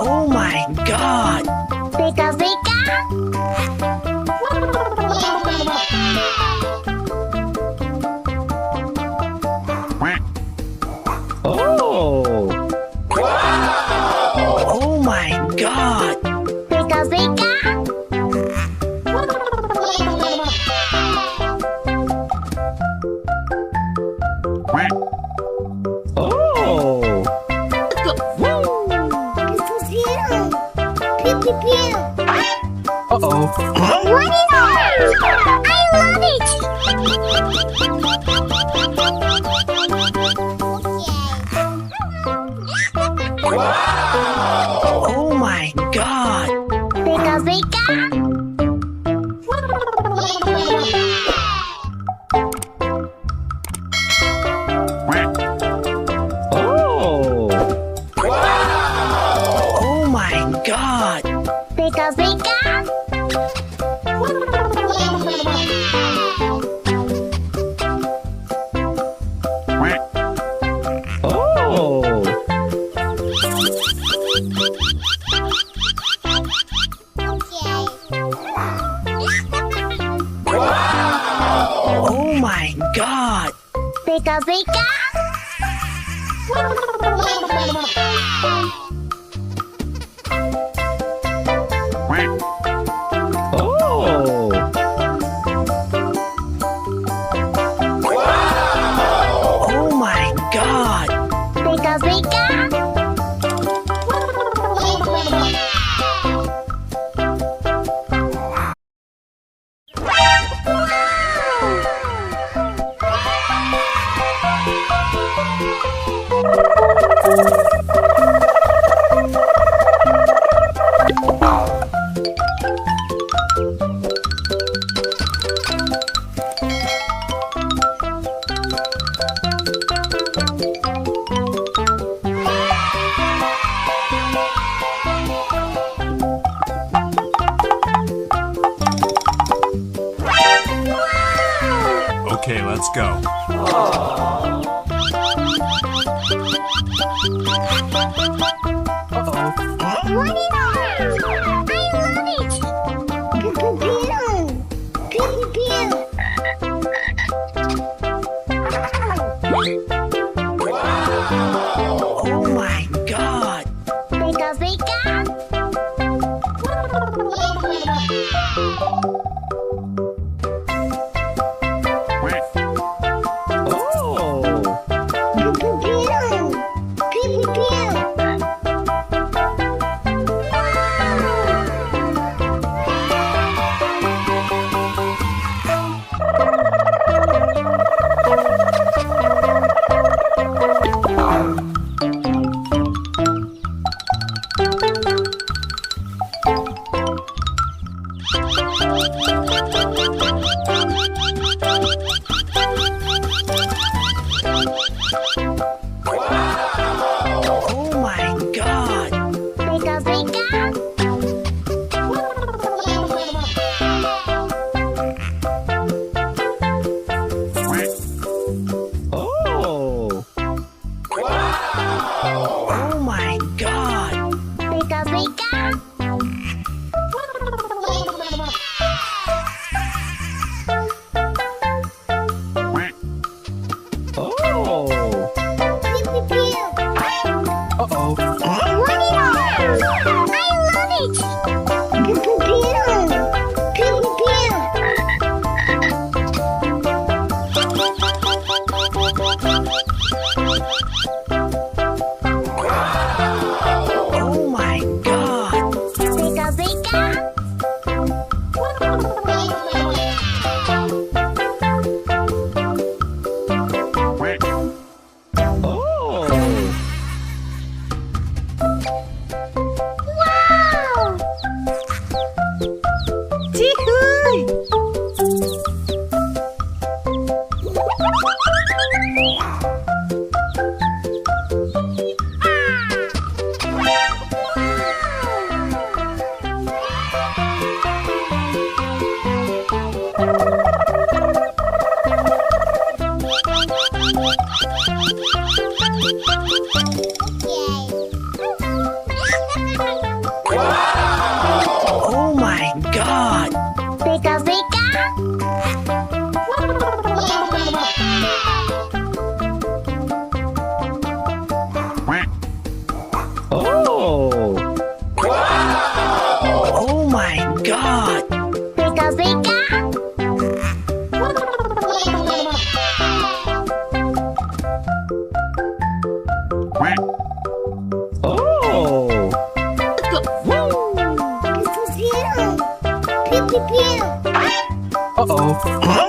Oh my God! Pika pika. Oh! Oh my God! Pika pika. Oh! Pew pew pew. Uh-oh. What is that? I love it. Oh my God! Pika pika. Oh! Oh my God! Pika pika. Oh! Oh my God! Pika pika. Oh! Oh my God! Pika pika. Okay, let's go. What is that? I love it. Pew pew pew. Pew pew pew. Oh my God! Pika pika. Oh! Pew pew pew. Pew pew pew. Oh my god! Pika pika. Oh! Oh my god! Pika pika. Oh! Pew pew pew. Uh-oh!